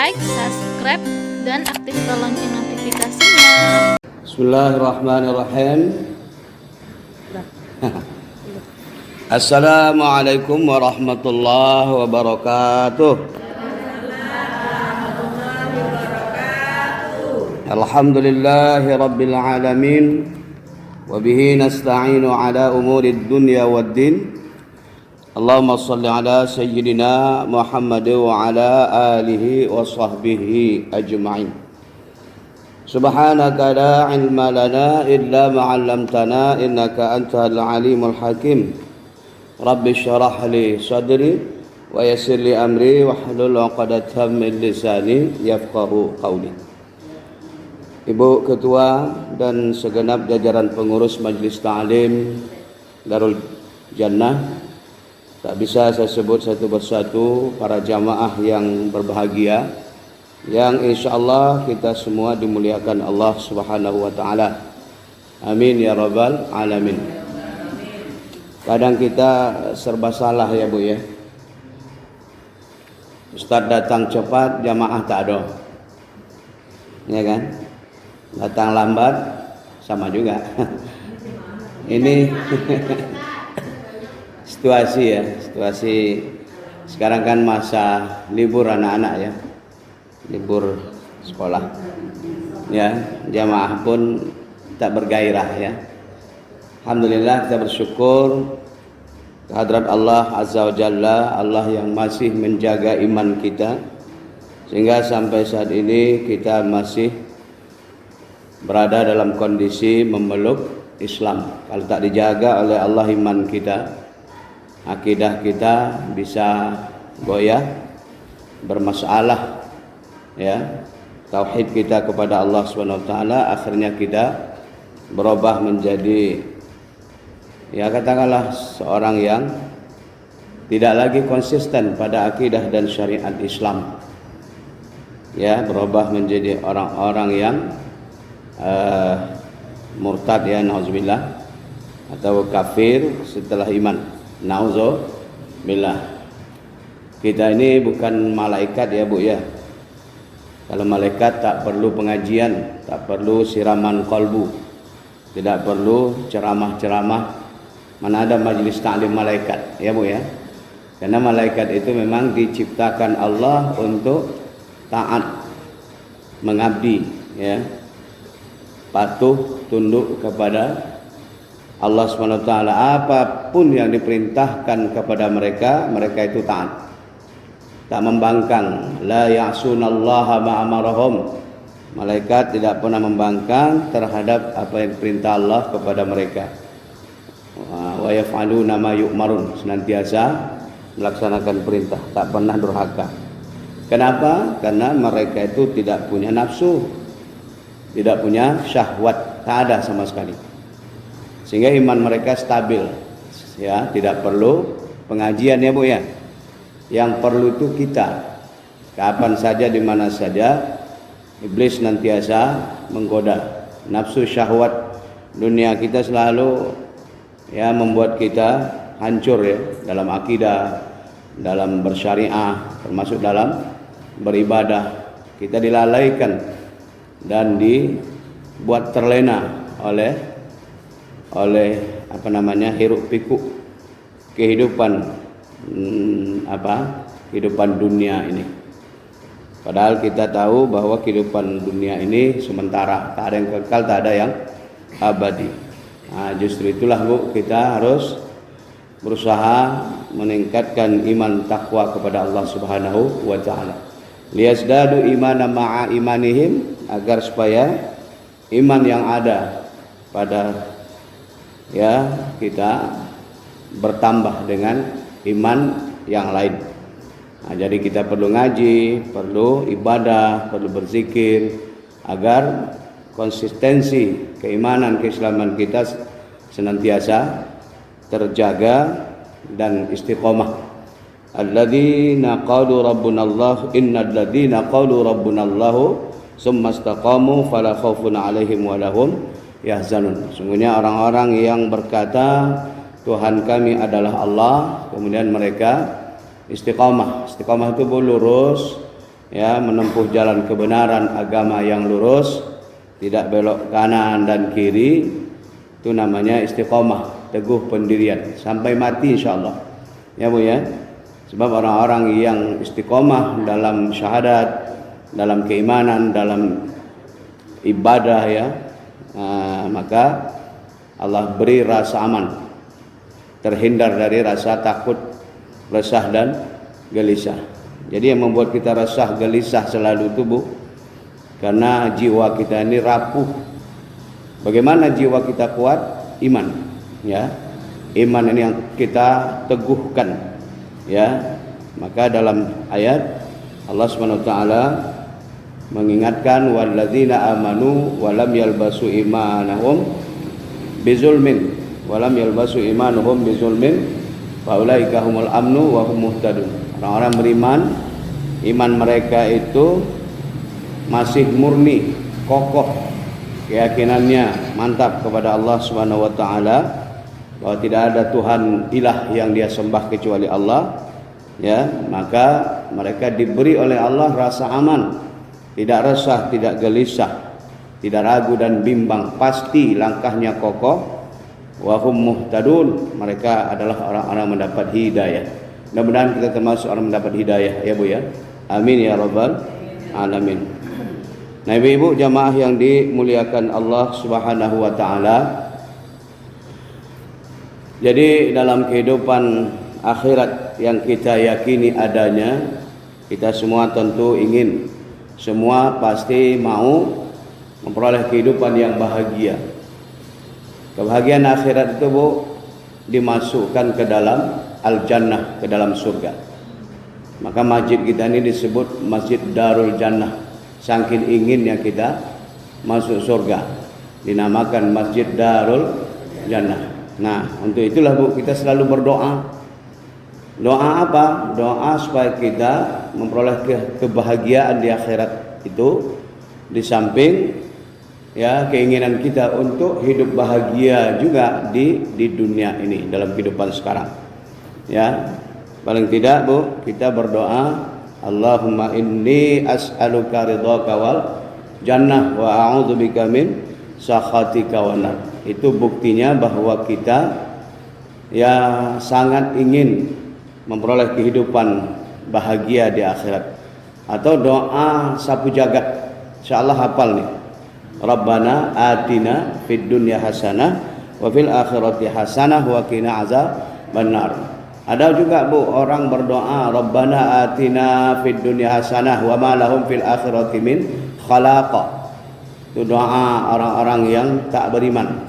like, subscribe, dan aktifkan lonceng notifikasinya. Bismillahirrahmanirrahim. Assalamualaikum warahmatullahi wabarakatuh. Alhamdulillahi rabbil alamin. Wabihi nasta'inu ala umurid dunya waddin. Allahumma salli ala sayyidina Muhammad wa ala alihi wa sahbihi ajma'in. Subhanaka la ilma lana illa ma 'allamtana innaka antal alimul hakim. Rabbi shrah li sadri wa yassir li amri wahlul 'uqdatam min lisani yafqahu qawli. Ibu Ketua dan segenap jajaran pengurus Majelis Ta'lim Darul Jannah, tak bisa saya sebut satu persatu para jamaah yang berbahagia, yang insyaallah kita semua dimuliakan Allah Subhanahu wa taala. Amin ya rabbal alamin. Kadang kita serba salah ya Bu ya. Ustaz datang cepat, jamaah tak ada. Ya kan? Datang lambat sama juga. Ini situasi sekarang kan masa libur anak-anak ya, libur sekolah ya, jamaah pun tak bergairah ya. Alhamdulillah kita bersyukur kehadrat Allah Azza wa Jalla, Allah yang masih menjaga iman kita sehingga sampai saat ini kita masih berada dalam kondisi memeluk Islam. Kalau tak dijaga oleh Allah iman kita, akidah kita bisa goyah, bermasalah ya. Tauhid kita kepada Allah Subhanahu wa taala akhirnya kita berubah menjadi ya katakanlah seorang yang tidak lagi konsisten pada akidah dan syariat Islam. Ya, berubah menjadi orang-orang yang murtad ya, nauzubillah, atau kafir setelah iman, nauzubillah. Kita ini bukan malaikat ya Bu ya. Kalau malaikat tak perlu pengajian, tak perlu siraman kolbu, tidak perlu ceramah-ceramah. Mana ada majelis ta'lim malaikat ya Bu ya. Karena malaikat itu memang diciptakan Allah untuk taat, mengabdi ya, patuh tunduk kepada Allah SWT. Apapun yang diperintahkan kepada mereka, mereka itu taat, tak membangkang. La ya'sunallaha ma'amarahum. Malaikat tidak pernah membangkang terhadap apa yang perintah Allah kepada mereka. Wa yaf'aluna ma yu'marun, senantiasa melaksanakan perintah, tak pernah durhaka. Kenapa? Karena mereka itu tidak punya nafsu, tidak punya syahwat, tak ada sama sekali. Sehingga iman mereka stabil. Ya, tidak perlu pengajian ya Bu ya. Yang perlu itu kita. Kapan saja, di mana saja, iblis nantiasa menggoda. Nafsu syahwat dunia kita selalu ya membuat kita hancur ya, dalam akidah, dalam bersyariah, termasuk dalam beribadah. Kita dilalaikan dan dibuat terlena oleh apa namanya, hiruk pikuk kehidupan kehidupan dunia ini. Padahal kita tahu bahwa kehidupan dunia ini sementara, tak ada yang kekal, tak ada yang abadi. Nah, justru itulah Bu, kita harus berusaha meningkatkan iman takwa kepada Allah Subhanahu wa taala. Liyazdadu imana ma'a imanihim, agar supaya iman yang ada pada ya kita bertambah dengan iman yang lain. Nah, jadi kita perlu ngaji, perlu ibadah, perlu berzikir agar konsistensi keimanan keislaman kita senantiasa terjaga dan istiqomah. Alladzina qalu rabbunallah, innal ladzina qalu rabbunallahu tsumma istaqamu fala khaufun 'alaihim wa lahum yahzanun. Sungguhnya orang-orang yang berkata Tuhan kami adalah Allah, kemudian mereka istiqamah. Istiqamah itu lurus ya, menempuh jalan kebenaran, agama yang lurus, tidak belok kanan dan kiri, itu namanya istiqomah, teguh pendirian sampai mati insyaallah. Ya Bu ya. Sebab orang-orang yang istiqomah dalam syahadat, dalam keimanan, dalam ibadah ya, maka Allah beri rasa aman, terhindar dari rasa takut, resah dan gelisah. Jadi yang membuat kita resah gelisah selalu itu Bu, karena jiwa kita ini rapuh. Bagaimana jiwa kita kuat? Iman, ya. Iman ini yang kita teguhkan, ya. Maka dalam ayat Allah Subhanahu wa taala mengingatkan walladzina amanu wa lam yalbasu imanahum bizulmin wa lam yalbasu imanuhum bizulmin faulaika humul amnu wa hum muhtadun. Orang-orang beriman, iman mereka itu masih murni, kokoh keyakinannya, mantap kepada Allah Subhanahu wa taala, bahwa tidak ada Tuhan ilah yang dia sembah kecuali Allah, ya, maka mereka diberi oleh Allah rasa aman, tidak resah, tidak gelisah, tidak ragu dan bimbang, pasti langkahnya kokoh. Wa hum muhtadun, mereka adalah orang-orang mendapat hidayah. Mudah-mudahan kita termasuk orang mendapat hidayah ya Bu ya. Amin ya rabbal alamin. Nah, ibu-ibu jamaah yang dimuliakan Allah Subhanahu wa taala. Jadi dalam kehidupan akhirat yang kita yakini adanya, kita semua tentu ingin, semua pasti mau memperoleh kehidupan yang bahagia. Kebahagiaan akhirat itu Bu dimasukkan ke dalam al-jannah, ke dalam surga. Maka masjid kita ini disebut Masjid Darul Jannah. Saking inginnya kita masuk surga, dinamakan Masjid Darul Jannah. Nah, untuk itulah Bu kita selalu berdoa. Doa apa? Doa supaya kita memperoleh kebahagiaan di akhirat itu, di samping ya keinginan kita untuk hidup bahagia juga di dunia ini, dalam kehidupan sekarang. Ya, paling tidak Bu kita berdoa, Allahumma inni as'aluka ridhaka wal jannah wa a'udzubika min sakhatika wan nar. Itu buktinya bahwa kita ya sangat ingin memperoleh kehidupan bahagia di akhirat. Atau doa sapu jagat, insyaallah hafal nih. Rabbana atina fid dunya hasanah wa fil akhirati hasanah wa qina azaban nar. Ada juga Bu orang berdoa Rabbana atina fid dunya hasanah wa ma lahum fil akhirati min khalaq. Itu doa orang-orang yang tak beriman.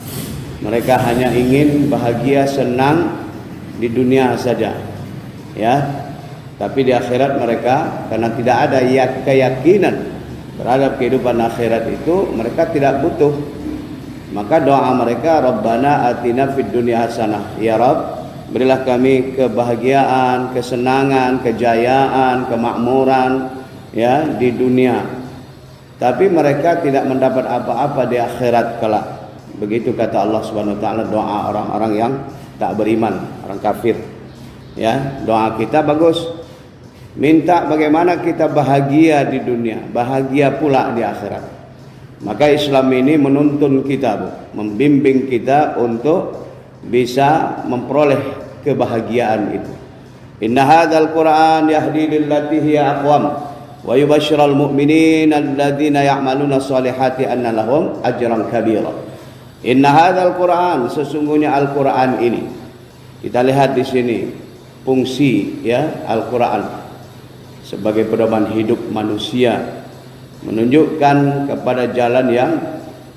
Mereka hanya ingin bahagia, senang di dunia saja. Ya. Tapi di akhirat mereka karena tidak ada keyakinan terhadap kehidupan akhirat itu, mereka tidak butuh. Maka doa mereka Rabbana atina fid dunya hasanah. Ya Rabb, berilah kami kebahagiaan, kesenangan, kejayaan, kemakmuran ya di dunia. Tapi mereka tidak mendapat apa-apa di akhirat kelak. Begitu kata Allah Subhanahu wa taala doa orang-orang yang tak beriman, orang kafir. Ya, doa kita bagus. Minta bagaimana kita bahagia di dunia, bahagia pula di akhirat. Maka Islam ini menuntun kita, Bu, membimbing kita untuk bisa memperoleh kebahagiaan itu. Inna hadzal Qur'an yahdi lillati hiya aqwam wa yubashshiral mu'minina alladzina ya'maluna shalihati anna lahum ajran kabira. Inna hadzal Qur'an, sesungguhnya Al-Qur'an ini. Kita lihat di sini fungsi ya Al-Qur'an sebagai pedoman hidup manusia, menunjukkan kepada jalan yang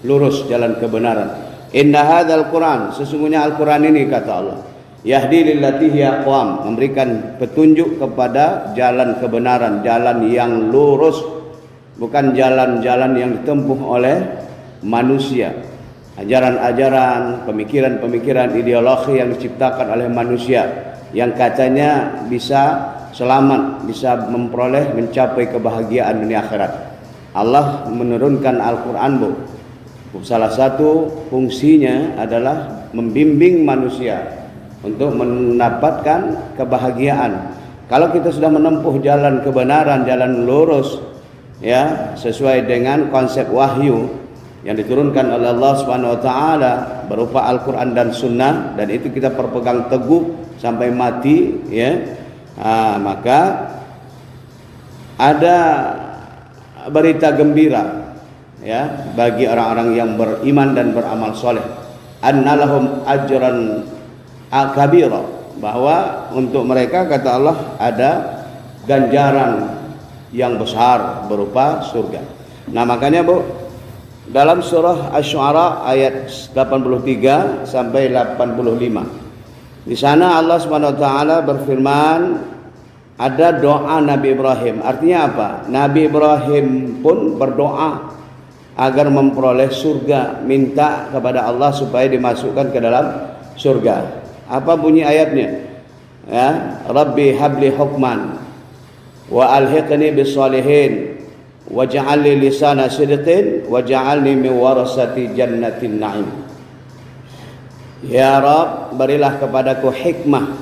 lurus, jalan kebenaran. Inna hadzal Qur'an, sesungguhnya Al-Qur'an ini kata Allah, yahdi lillati hiya aqwam, memberikan petunjuk kepada jalan kebenaran, jalan yang lurus, bukan jalan-jalan yang ditempuh oleh manusia. Ajaran-ajaran, pemikiran-pemikiran, ideologi yang diciptakan oleh manusia yang katanya bisa selamat, bisa memperoleh, mencapai kebahagiaan dunia akhirat. Allah menurunkan Al-Qur'an, Bu. Salah satu fungsinya adalah membimbing manusia untuk mendapatkan kebahagiaan. Kalau kita sudah menempuh jalan kebenaran, jalan lurus, ya, sesuai dengan konsep wahyu yang diturunkan oleh Allah Subhanahu wa taala berupa Al-Qur'an dan Sunnah, dan itu kita berpegang teguh sampai mati, ya. Maka ada berita gembira, ya, bagi orang-orang yang beriman dan beramal soleh, annalahum ajran kabira, bahwa untuk mereka, kata Allah, ada ganjaran yang besar berupa surga. Nah, makanya Bu, dalam surah Asy-Syu'ara ayat 83 sampai 85, di sana Allah Subhanahu wa taala berfirman, ada doa Nabi Ibrahim. Artinya apa? Nabi Ibrahim pun berdoa agar memperoleh surga, minta kepada Allah supaya dimasukkan ke dalam surga. Apa bunyi ayatnya? Ya, Rabbi habli hukman wa alhiqni bis salihin waj'al li lisana sidqin waj'alni min warasati jannatin na'im. Ya Rabb, berilah kepadaku hikmah.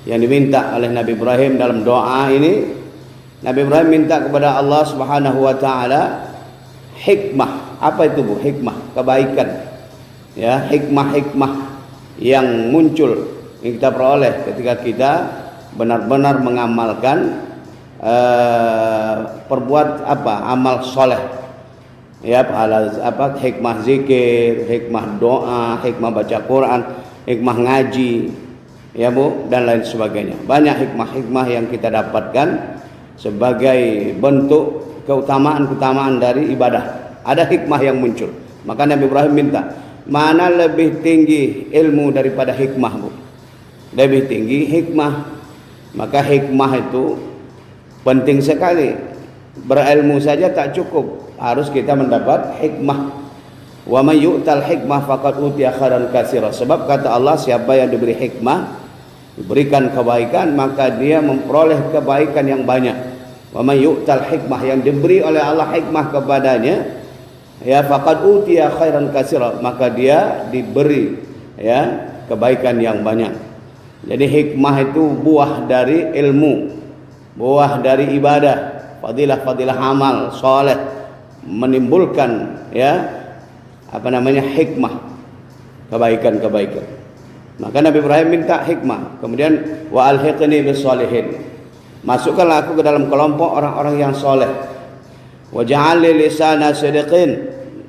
Yang diminta oleh Nabi Ibrahim dalam doa ini, Nabi Ibrahim minta kepada Allah Subhanahu wa taala hikmah. Apa itu Bu? Hikmah, kebaikan. Ya, hikmah-hikmah yang muncul yang kita peroleh ketika kita benar-benar mengamalkan perbuat amal soleh, ya, hikmah zikir, hikmah doa, hikmah baca Quran, hikmah ngaji, ya Bu, dan lain sebagainya. Banyak hikmah-hikmah yang kita dapatkan sebagai bentuk keutamaan-keutamaan dari ibadah. Ada hikmah yang muncul. Maka Nabi Ibrahim minta, mana lebih tinggi ilmu daripada hikmah Bu? Lebih tinggi hikmah. Maka hikmah itu penting sekali. Berilmu saja tak cukup, harus kita mendapat hikmah. Wa may yu'tal hikmah faqad utiya khairan katsira. Sebab kata Allah, siapa yang diberi hikmah, diberikan kebaikan, maka dia memperoleh kebaikan yang banyak. Wa may yu'tal hikmah, yang diberi oleh Allah hikmah kepadanya, ya, faqad utiya khairan katsira, maka dia diberi, ya, kebaikan yang banyak. Jadi hikmah itu buah dari ilmu, buah dari ibadah, fadilah-fadilah amal soleh, menimbulkan, ya, hikmah, kebaikan-kebaikan. Maka Nabi Ibrahim minta hikmah. Kemudian wa alhiqni bis sholihin, masukkanlah aku ke dalam kelompok orang-orang yang soleh. Wa ja'al li lisana sidqin,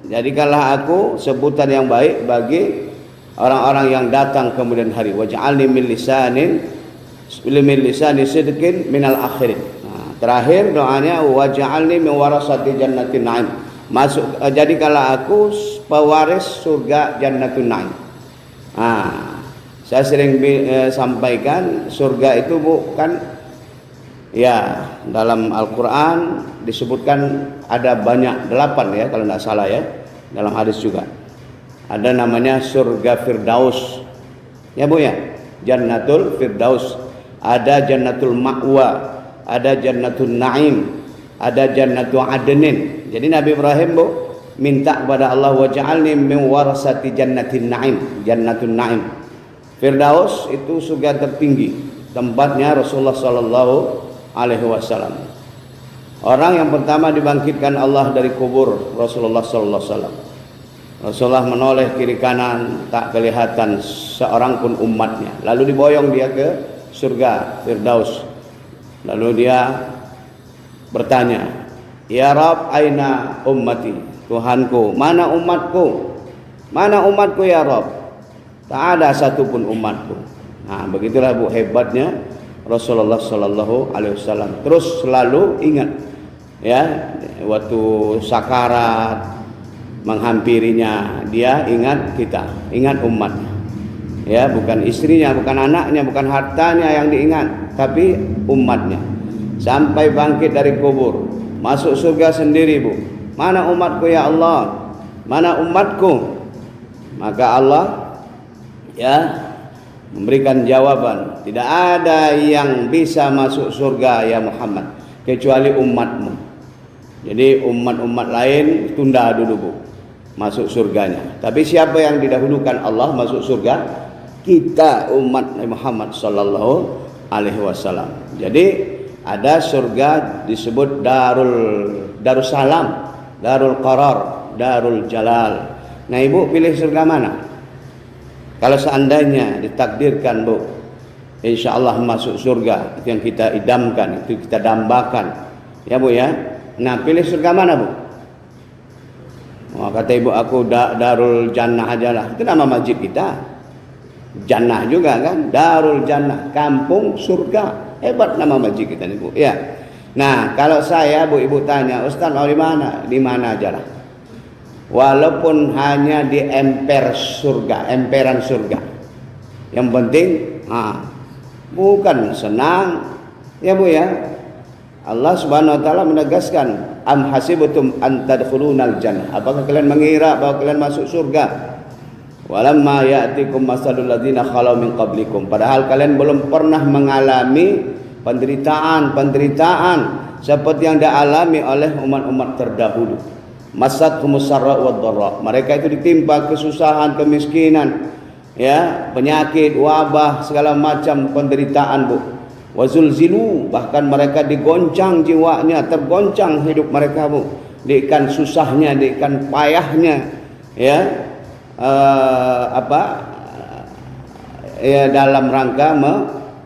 jadikanlah aku sebutan yang baik bagi orang-orang yang datang kemudian hari. Wa ja'alni min lisani sidqin minal akhirin. Nah, terakhir doanya wa ja'alni min warasati jannatin na'im, jadikanlah aku pewaris surga Jannatun Na'im. Saya sering sampaikan, surga itu bukan, ya, dalam Al-Quran disebutkan ada banyak, 8 ya kalau tidak salah, ya, dalam hadis juga ada namanya surga Firdaus, ya Bu, ya, Jannatul Firdaus. Ada Jannatul Ma'wa, ada Jannatul Na'im, ada Jannatul Adnin. Jadi Nabi Ibrahim Bu minta kepada Allah, waj'alni min warasati jannatin na'im, Jannatul Na'im. Firdaus itu surga tertinggi, tempatnya Rasulullah sallallahu alaihi wasallam. Orang yang pertama dibangkitkan Allah dari kubur, Rasulullah sallallahu alaihi wasallam. Rasulullah menoleh kiri kanan, tak kelihatan seorang pun umatnya. Lalu diboyong dia ke surga Firdaus. Lalu dia bertanya, ya Rabb, aina ummati? Tuhanku, mana umatku? Mana umatku ya Rabb? Tak ada satupun umatku. Nah, begitulah Bu hebatnya Rasulullah sallallahu alaihi wasallam. Terus selalu ingat, ya, waktu sakarat menghampirinya, dia ingat kita, ingat umatnya. Ya, bukan istrinya, bukan anaknya, bukan hartanya yang diingat, tapi umatnya. Sampai bangkit dari kubur, masuk surga sendiri Bu. Mana umatku ya Allah? Mana umatku? Maka Allah, ya, memberikan jawaban, tidak ada yang bisa masuk surga ya Muhammad kecuali umatmu. Jadi umat-umat lain tunda dulu Bu masuk surganya. Tapi siapa yang didahulukan Allah masuk surga? Kita umat Muhammad sallallahu alaihi wasallam. Jadi ada surga disebut Darussalam, Darul Qarar, Darul Jalal. Nah, Ibu pilih surga mana? Kalau seandainya ditakdirkan, Bu, insya Allah masuk surga, itu yang kita idamkan, itu kita dambakan, ya Bu ya. Nah, pilih surga mana, Bu? Oh, kata Ibu, aku Darul Jannah aja lah. Itu nama masjid kita. Jannah juga kan, Darul Jannah, kampung surga. Hebat nama masjid kita nih, Bu. Ya. Nah, kalau saya, Bu, Ibu tanya, Ustaz mau di mana? Di mana aja lah. Walaupun hanya di emperan surga. Yang penting, bukan senang, ya Bu ya. Allah Subhanahu wa taala menegaskan, am hasibatum an tadkhulunal jannah. Apakah kalian mengira bahwa kalian masuk surga? Walamma ya'tikum masalul ladzina khalau min qablikum. Padahal kalian belum pernah mengalami penderitaan seperti yang dialami oleh umat-umat terdahulu. Masathumus sarra wad dharra. Mereka itu ditimpa kesusahan, kemiskinan, ya, penyakit, wabah, segala macam penderitaan, Bu. Wazulzilu, bahkan mereka digoncang jiwanya, tergoncang hidup mereka, Bu. Diikan susahnya, diikan payahnya, ya. Dalam rangka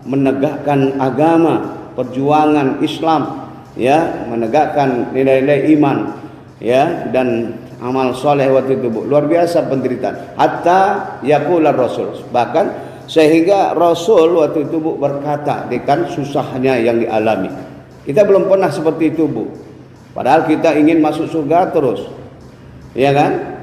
menegakkan agama, perjuangan Islam, ya, menegakkan nilai-nilai iman, ya, dan amal soleh waktu itu, Bu. Luar biasa penderitaan. Hatta yaqular Rasul, bahkan sehingga Rasul waktu itu, Bu, berkata, dengan susahnya yang dialami. Kita belum pernah seperti itu, Bu. Padahal kita ingin masuk surga terus, ya kan?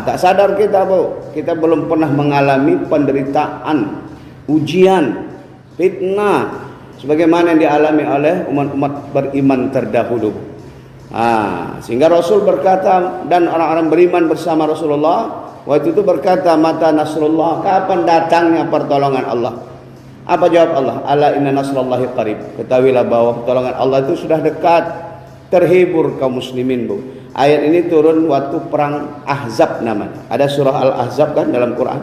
Tak sadar kita, Bu, kita belum pernah mengalami penderitaan, ujian, fitnah sebagaimana yang dialami oleh umat-umat beriman terdahulu. Sehingga Rasul berkata, dan orang-orang beriman bersama Rasulullah waktu itu berkata, mata nasrullah, kapan datangnya pertolongan Allah? Apa jawab Allah? Ala inna nasrullahi qarib. Ketahuilah bahwa pertolongan Allah itu sudah dekat. Terhibur kaum muslimin, Bu. Ayat ini turun waktu perang Ahzab namanya. Ada surah Al-Ahzab kan dalam Quran.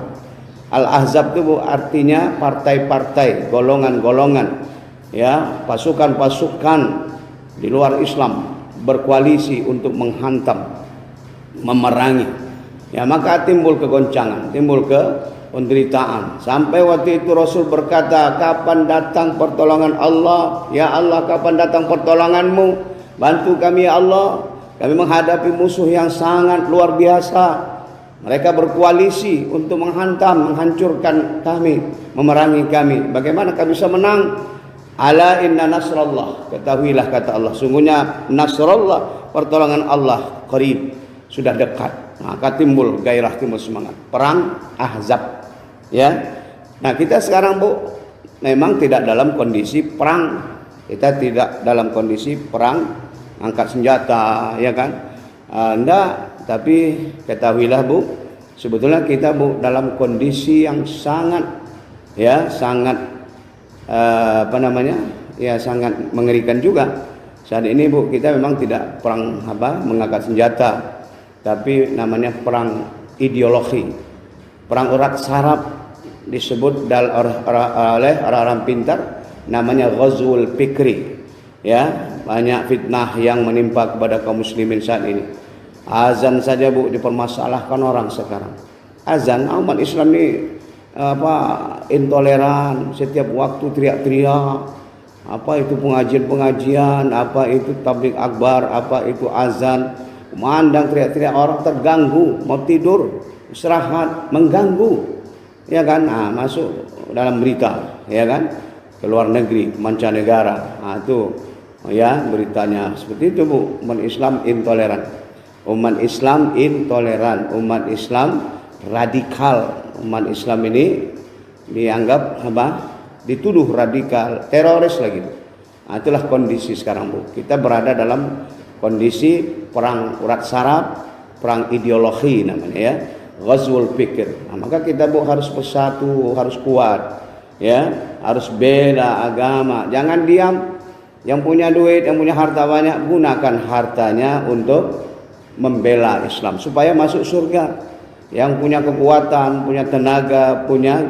Al-Ahzab itu, Bu, artinya partai-partai, golongan-golongan, ya, pasukan-pasukan di luar Islam berkoalisi untuk menghantam, memerangi. Ya, maka timbul kegoncangan, timbul penderitaan. Sampai waktu itu Rasul berkata, kapan datang pertolongan Allah? Ya Allah, kapan datang pertolonganmu? Bantu kami, ya Allah. Kami menghadapi musuh yang sangat luar biasa. Mereka berkoalisi untuk menghantam, menghancurkan kami, memerangi kami. Bagaimana kami bisa menang? Ala inna nasrallah. Ketahuilah, kata Allah, sungguhnya nasrallah, pertolongan Allah, qarib, sudah dekat. Maka timbul gairah, timbul semangat. Perang Ahzab, ya. Nah, kita sekarang, Bu, memang tidak dalam kondisi perang. Kita tidak dalam kondisi perang angkat senjata, ya kan? Enggak, tapi ketahuilah, Bu, sebetulnya kita, Bu, dalam kondisi yang sangat, ya, sangat ya, sangat mengerikan juga. Saat ini, Bu, kita memang tidak perang mengangkat senjata, tapi namanya perang ideologi, perang urat saraf, disebut oleh orang-orang pintar namanya ghazwul fikri. Ya, banyak fitnah yang menimpa kepada kaum muslimin saat ini. Azan saja, Bu, dipermasalahkan orang sekarang. Azan, umat Islam ini intoleran, setiap waktu teriak-teriak, apa itu pengajian-pengajian, apa itu tabligh akbar, apa itu azan, memandang teriak-teriak, orang terganggu, mau tidur, istirahat, mengganggu, ya kan? Masuk dalam berita, ya kan? Ke luar negeri, mancanegara, itu, ya, beritanya seperti itu, Bu. Umat Islam intoleran, umat Islam intoleran, umat Islam radikal. Umat Islam ini dianggap dituduh radikal, teroris lagi. Itulah kondisi sekarang, Bu. Kita berada dalam kondisi perang urat saraf, perang ideologi namanya, ya, ghazwul fikr. Maka kita, Bu, harus bersatu, harus kuat, ya, harus bela agama. Jangan diam. Yang punya duit, yang punya harta banyak, gunakan hartanya untuk membela Islam supaya masuk surga. Yang punya kekuatan, punya tenaga, punya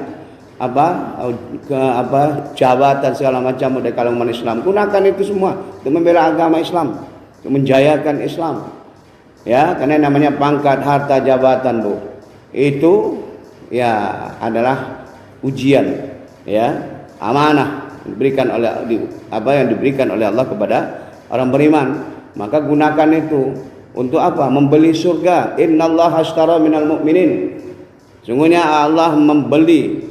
jabatan segala macam dari kalangan Islam. Gunakan itu semua untuk membela agama Islam, untuk menjayakan Islam. Ya, karena namanya pangkat, harta, jabatan, Bu. Itu ya adalah ujian, ya, amanah diberikan oleh yang diberikan oleh Allah kepada orang beriman. Maka gunakan itu untuk apa? Membeli surga. Innallaha ashtara minal mu'minin. Sungguhnya Allah membeli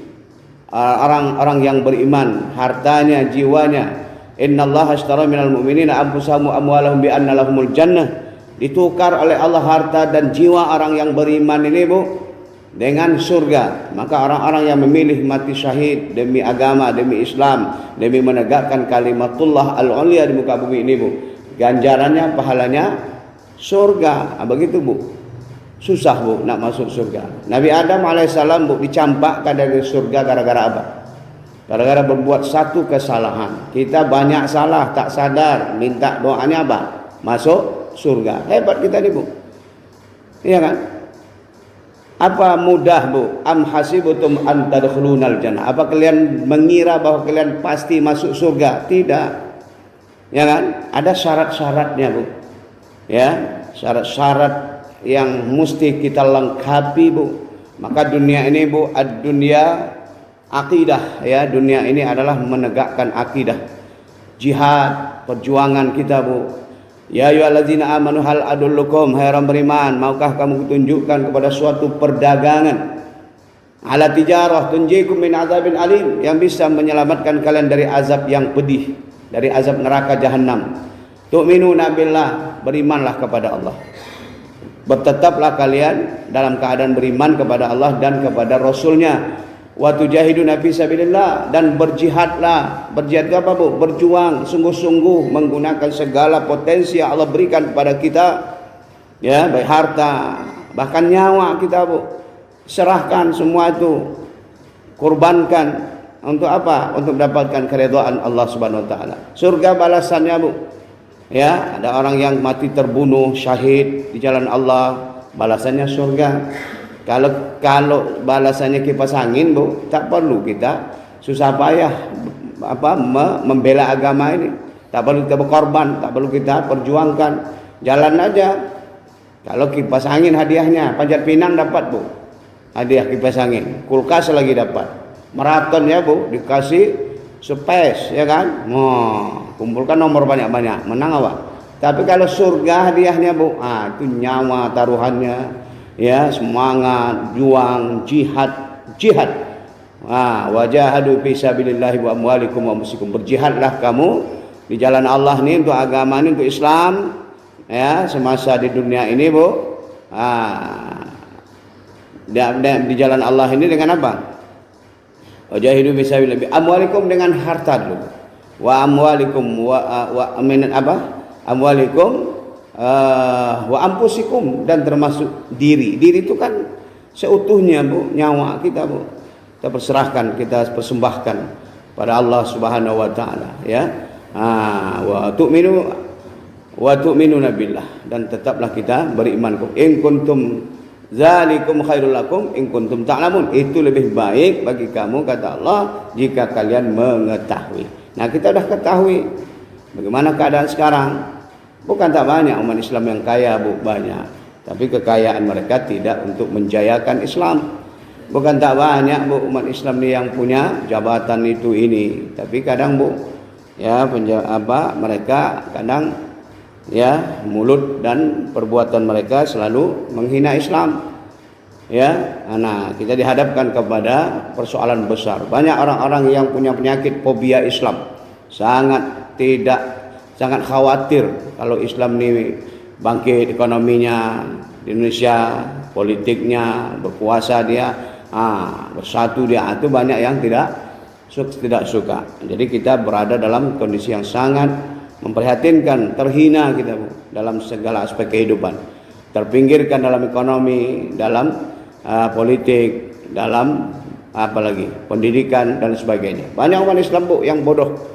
orang-orang yang beriman, hartanya, jiwanya. Innallaha ashtara minal mu'minina anfusahum wa amwalahum bi anna lahumul jannah. Ditukar oleh Allah harta dan jiwa orang yang beriman ini, Bu, dengan surga. Maka orang-orang yang memilih mati syahid demi agama, demi Islam, demi menegakkan kalimatullah al-ulya di muka bumi ini, Bu, ganjarannya, pahalanya surga. Begitu, Bu. Susah, Bu, nak masuk surga. Nabi Adam alaihissalam, Bu, dicampakkan dari surga gara-gara apa? Gara-gara berbuat satu kesalahan. Kita banyak salah, tak sadar, minta doanya apa? Masuk surga. Hebat kita ni, Bu. Iya kan? Apa mudah, Bu? Am hasibutum an tadkhulunal jannah. Apa kalian mengira bahwa kalian pasti masuk surga? Tidak. Ya kan? Ada syarat-syaratnya, Bu. Ya, syarat-syarat yang mesti kita lengkapi, Bu. Maka dunia ini, Bu, ad-dunya akidah, ya. Dunia ini adalah menegakkan akidah. Jihad, perjuangan kita, Bu. Ya ayyuhallazina amanu hal adullukum, hai orang beriman, maukah kamu tunjukkan kepada suatu perdagangan ala tijarah tunjikum min azabin alim, yang bisa menyelamatkan kalian dari azab yang pedih, dari azab neraka jahanam. Tu'minuna billah, berimanlah kepada Allah. Bertetaplah kalian dalam keadaan beriman kepada Allah dan kepada Rasulnya. Wa tujahiduna fi sabilillah, dan berjihadlah. Berjihad apa, Bu? Berjuang sungguh-sungguh menggunakan segala potensi yang Allah berikan kepada kita, ya, baik harta, bahkan nyawa kita, Bu. Serahkan semua itu, kurbankan untuk apa? Untuk mendapatkan keridhaan Allah Subhanahu wa taala. Surga balasannya, Bu. Ya, ada orang yang mati terbunuh syahid di jalan Allah, balasannya surga. Kalau balasannya kipas angin, Bu, tak perlu kita susah payah membela agama ini. Tak perlu kita berkorban, tak perlu kita perjuangkan. Jalan aja. Kalau kipas angin hadiahnya, Panjat Pinang dapat, Bu. Hadiah kipas angin. Kulkas lagi dapat. Maraton, ya, Bu, dikasih space, ya kan? Kumpulkan nomor banyak-banyak, menang apa? Tapi kalau surga hadiahnya, Bu, itu nyawa taruhannya. Ya, semangat, juang, jihad. Wajahadu fi sabilillahi wa amwalikum wa anfusikum. Berjihadlah kamu di jalan Allah ini, untuk agama ini, untuk Islam, ya, semasa di dunia ini, Bu. Di jalan Allah ini dengan apa? Wajahidu fi sabilillahi amwalikum, dengan harta dulu. Wa amwalikum amwalikum wa ampusikum, dan termasuk diri. Diri itu kan seutuhnya, Bu, nyawa kita, Bu. Kita perserahkan, kita persembahkan pada Allah Subhanahu wa taala, ya. Wa tu'minuna billah, dan tetaplah kita beriman. In kuntum zalikum khairul lakum in kuntum ta'lamun. Itu lebih baik bagi kamu, kata Allah, jika kalian mengetahui. Nah, kita sudah ketahui bagaimana keadaan sekarang. Bukan tak banyak umat Islam yang kaya, Bu, banyak. Tapi kekayaan mereka tidak untuk menjayakan Islam. Bukan tak banyak, Bu, umat Islam ni yang punya jabatan itu ini. Tapi kadang, Bu, ya, mereka kadang, ya, mulut dan perbuatan mereka selalu menghina Islam. Ya, nah, kita dihadapkan kepada persoalan besar. Banyak orang-orang yang punya penyakit fobia Islam. Sangat khawatir kalau Islam ini bangkit ekonominya di Indonesia, politiknya, berkuasa dia, bersatu dia. Itu banyak yang tidak suka. Jadi kita berada dalam kondisi yang sangat memprihatinkan, terhina kita, Bu, dalam segala aspek kehidupan. Terpinggirkan dalam ekonomi, dalam politik, dalam pendidikan dan sebagainya. Banyak umat Islam, Bu, yang bodoh.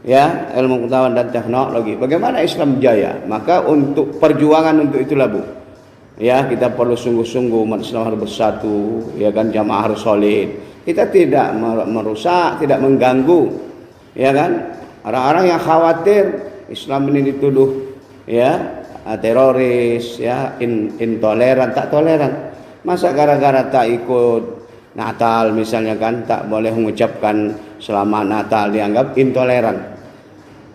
Ya, ilmu pengetahuan dan teknologi. Bagaimana Islam jaya? Maka untuk perjuangan untuk itulah, Bu, ya, kita perlu sungguh-sungguh, umat Islam harus bersatu, ya kan, jamaah harus solid. Kita tidak merusak, tidak mengganggu, ya kan? Orang-orang yang khawatir Islam ini dituduh ya teroris, ya intoleran, tak toleran. Masa gara-gara tak ikut Natal misalnya kan, tak boleh mengucapkan selamat Natal dianggap intoleran,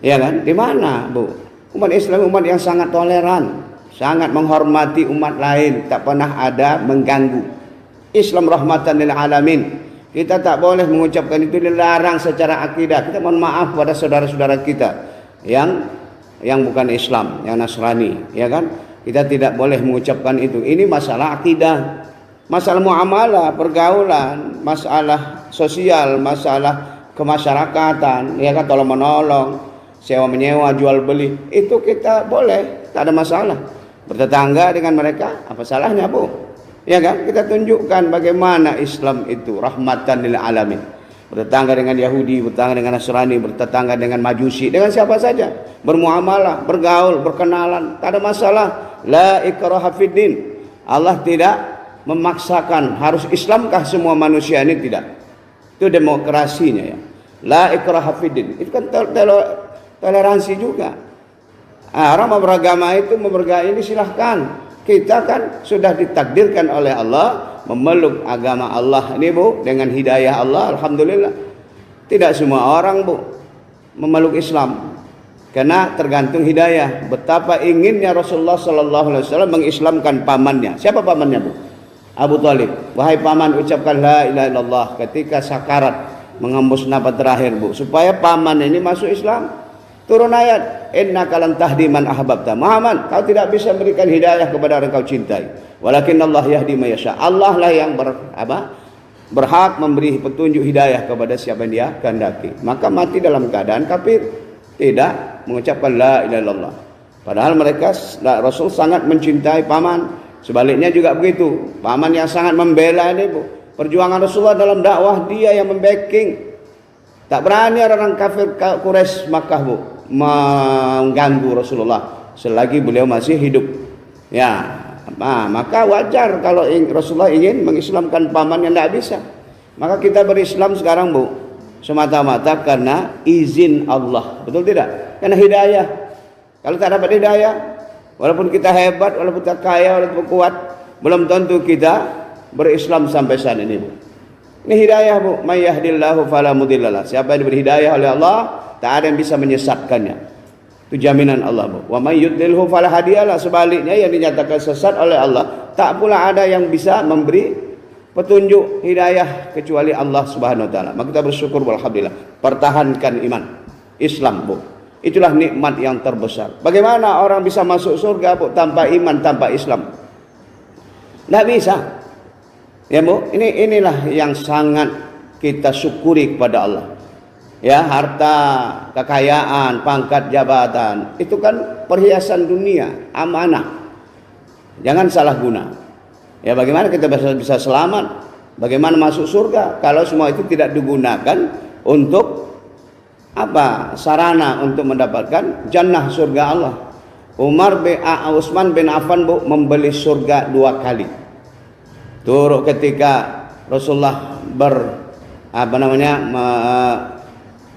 ya kan? Di mana, Bu? Umat Islam umat yang sangat toleran, sangat menghormati umat lain, tak pernah ada mengganggu. Islam rahmatan lil alamin. Kita tak boleh mengucapkan itu, dilarang secara akidah. Kita mohon maaf pada saudara-saudara kita yang bukan Islam, yang Nasrani, ya kan? Kita tidak boleh mengucapkan itu. Ini masalah akidah, masalah muamalah, pergaulan, masalah sosial, masalah kemasyarakatan, ya kan? Tolong menolong, sewa menyewa, jual beli, itu kita boleh, tak ada masalah. Bertetangga dengan mereka, apa salahnya, Bu? Ya kan? Kita tunjukkan bagaimana Islam itu rahmatan lil alamin. Bertetangga dengan Yahudi, bertetangga dengan Nasrani, bertetangga dengan Majusi, dengan siapa saja, bermuamalah, bergaul, berkenalan, tak ada masalah. La ikraha fiddin. Allah tidak memaksakan harus Islamkah semua manusia ini, tidak. Itu demokrasinya ya. La ikraha fiddin. Itu kan toleransi juga. Orang mau beragama itu, mau beragama ini silahkan. Kita kan sudah ditakdirkan oleh Allah memeluk agama Allah ini, Bu, dengan hidayah Allah, alhamdulillah. Tidak semua orang, Bu, memeluk Islam karena tergantung hidayah. Betapa inginnya Rasulullah sallallahu alaihi wasallam mengislamkan pamannya. Siapa pamannya, Bu? Abu Thalib. Wahai paman, ucapkan la ilaha illallah ketika sakarat mengembus nafas terakhir, Bu, supaya paman ini masuk Islam. Turun ayat, innaka lan tahdi man ahbabta. Muhammad, kau tidak bisa berikan hidayah kepada orang kau cintai. Walakin Allah yahdi man yasha. Allah lah yang berhak memberi petunjuk hidayah kepada siapa yang dia kehendaki. Maka mati dalam keadaan kafir, tidak mengucapkan la ilaha illallah. Padahal mereka, Rasul sangat mencintai paman. Sebaliknya juga begitu. Paman yang sangat membela ini, Bu. Perjuangan Rasulullah dalam dakwah, dia yang membacking. Tak berani orang kafir Quraisy Makkah, Bu, mengganggu Rasulullah selagi beliau masih hidup. Ya, maka wajar kalau Rasulullah ingin mengislamkan paman yang tidak bisa. Maka kita berislam sekarang, Bu, semata-mata karena izin Allah. Betul tidak? Karena hidayah. Kalau tak dapat hidayah, walaupun kita hebat, walaupun kita kaya, walaupun kuat, belum tentu kita berislam sampai saat ini, Bu. Ini hidayah, Bu. May yahdillahu fala mudhillalah. Siapa yang diberi hidayah oleh Allah, tak ada yang bisa menyesatkannya. Itu jaminan Allah, Bu. Wa may yudlilhu fala hadiyalah. Sebaliknya, yang dinyatakan sesat oleh Allah, tak pula ada yang bisa memberi petunjuk hidayah kecuali Allah Subhanahu wa taala. Maka kita bersyukur, alhamdulillah. Pertahankan iman Islam, Bu. Itulah nikmat yang terbesar. Bagaimana orang bisa masuk surga, Bu, tanpa iman, tanpa Islam? Tidak bisa. Ya, Bu, inilah yang sangat kita syukuri kepada Allah. Ya, harta, kekayaan, pangkat jabatan, itu kan perhiasan dunia, amanah. Jangan salah guna. Ya, bagaimana kita bisa selamat? Bagaimana masuk surga kalau semua itu tidak digunakan untuk apa? Sarana untuk mendapatkan jannah, surga Allah. Utsman bin Affan, Bu, membeli surga 2 kali. Turut ketika Rasulullah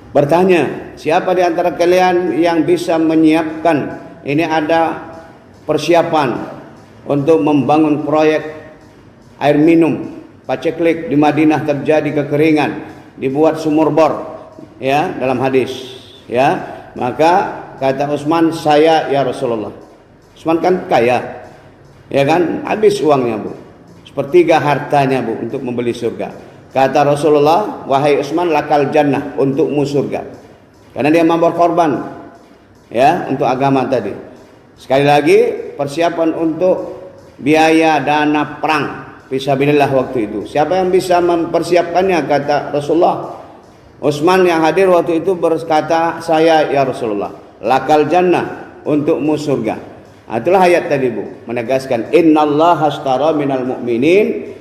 bertanya, siapa di antara kalian yang bisa menyiapkan, ini ada persiapan untuk membangun proyek air minum paceklik di Madinah, terjadi kekeringan, dibuat sumur bor, ya, dalam hadis, ya. Maka kata Utsman, saya ya Rasulullah. Utsman kan kaya, ya kan, habis uangnya, Bu, sepertiga hartanya, Bu, untuk membeli surga. Kata Rasulullah, wahai Utsman, lakal jannah, untukmu surga. Karena dia mau berkorban, ya, untuk agama tadi. Sekali lagi, persiapan untuk biaya dana perang fisabilillah waktu itu. Siapa yang bisa mempersiapkannya? Kata Rasulullah. Utsman yang hadir waktu itu berkata, saya ya Rasulullah, lakal jannah, untukmu surga. Itulah ayat tadi, Bu, menegaskan innallaha ashtara minal mu'minin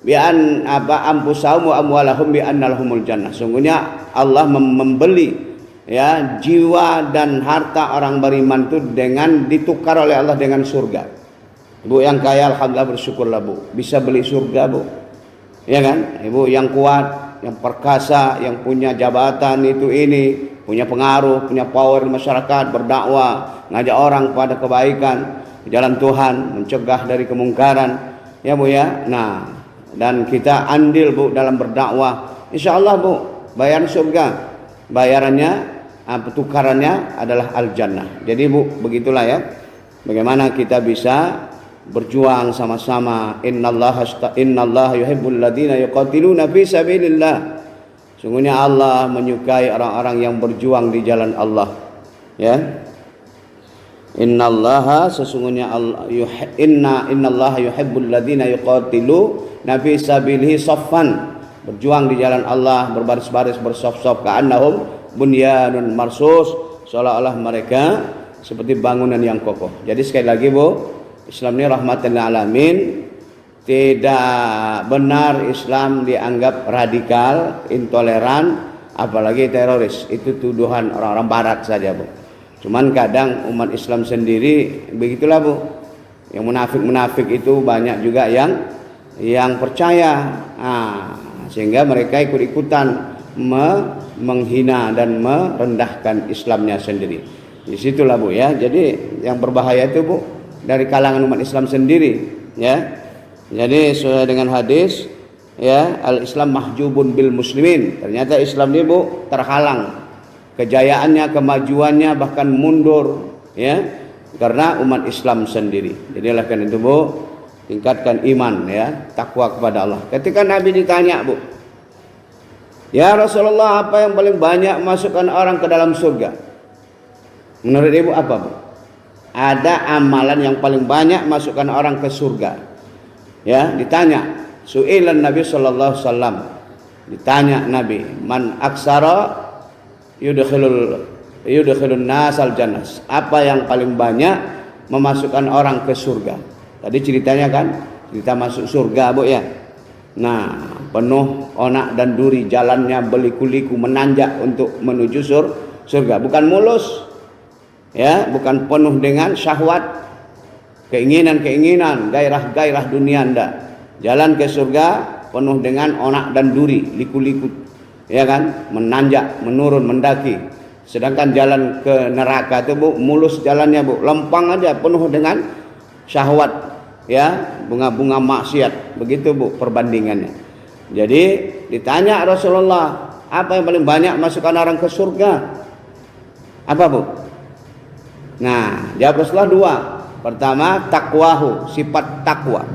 bi an anfusahum wa amwalahum bi anna lahumul jannah. Sungguhnya Allah membeli, ya, jiwa dan harta orang beriman itu dengan ditukar oleh Allah dengan surga. Bu yang kaya alhamdulillah bersyukurlah, Bu, bisa beli surga, Bu. Ya kan? Ibu yang kuat, yang perkasa, yang punya jabatan itu ini, punya pengaruh, punya power di masyarakat, berdakwah, ngajak orang pada kebaikan, jalan Tuhan, mencegah dari kemungkaran. Ya Bu ya. Nah, dan kita andil Bu dalam berdakwah. Insyaallah Bu, bayaran surga. Bayarannya, tukarannya adalah al-jannah. Jadi Bu, begitulah ya. Bagaimana kita bisa berjuang sama-sama. Innallaha yuhibbul ladzina yuqatiluna fi sabilillah. Sungguhnya Allah menyukai orang-orang yang berjuang di jalan Allah. Ya. Innallaha sesungguhnya Allah innallaha yuhibbul ladzina yuqatiluna fi sabilihi saffan. Berjuang di jalan Allah berbaris-baris bersaf-saf ka'annahum bunyanun marsus, seolah-olah mereka seperti bangunan yang kokoh. Jadi sekali lagi Bu, Islam ini rahmatan lil alamin. Tidak benar Islam dianggap radikal, intoleran, apalagi teroris. Itu tuduhan orang-orang barat saja Bu. Cuman kadang umat Islam sendiri begitulah Bu. Yang munafik-munafik itu banyak juga yang percaya. Sehingga mereka ikut-ikutan menghina dan merendahkan Islamnya sendiri. Di situlah Bu ya. Jadi yang berbahaya itu Bu dari kalangan umat Islam sendiri ya. Jadi sesuai dengan hadis ya, al-Islam mahjubun bil muslimin. Ternyata Islam ini Bu terhalang kejayaannya, kemajuannya bahkan mundur ya karena umat Islam sendiri. Jadi oleh karena itu Bu, tingkatkan iman ya, takwa kepada Allah. Ketika Nabi ditanya Bu, ya Rasulullah, apa yang paling banyak masukkan orang ke dalam surga? Menurut Ibu apa Bu? Ada amalan yang paling banyak masukkan orang ke surga. Ya, ditanya. Su'ilan Nabi sallallahu alaihi wasallam. Ditanya Nabi, man aksara yudkhilun nasal jannah. Apa yang paling banyak memasukkan orang ke surga? Tadi ceritanya kan, cerita masuk surga Bu ya. Nah, penuh onak dan duri, jalannya beliku-liku menanjak untuk menuju surga, bukan mulus. Ya, bukan penuh dengan syahwat, keinginan-keinginan, gairah-gairah dunia ndak. Jalan ke surga penuh dengan onak dan duri, liku-liku. Ya kan? Menanjak, menurun, mendaki. Sedangkan jalan ke neraka itu Bu, mulus jalannya Bu, lempang aja, penuh dengan syahwat, ya, bunga-bunga maksiat. Begitu Bu perbandingannya. Jadi ditanya Rasulullah, apa yang paling banyak masukkan orang ke surga? Apa Bu? Nah, jawab Rasulullah dua. Pertama, takwahu, sifat takwa.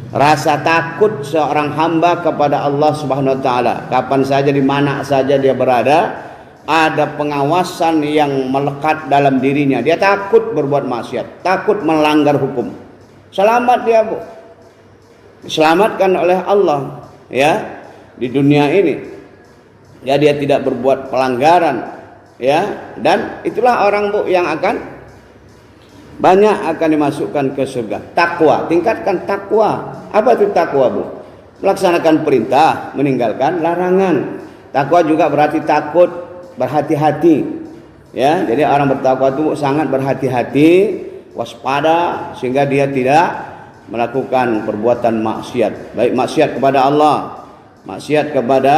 Rasa takut seorang hamba kepada Allah Subhanahu wa taala. Kapan saja, di mana saja dia berada, ada pengawasan yang melekat dalam dirinya. Dia takut berbuat maksiat, takut melanggar hukum. Selamat dia Bu. Diselamatkan oleh Allah ya di dunia ini. Ya, dia tidak berbuat pelanggaran. Ya, dan itulah orang Bu yang akan banyak akan dimasukkan ke surga. Takwa, tingkatkan takwa. Apa itu takwa Bu? Melaksanakan perintah, meninggalkan larangan. Takwa juga berarti takut, berhati-hati. Ya, jadi orang bertakwa itu sangat berhati-hati, waspada sehingga dia tidak melakukan perbuatan maksiat, baik maksiat kepada Allah, maksiat kepada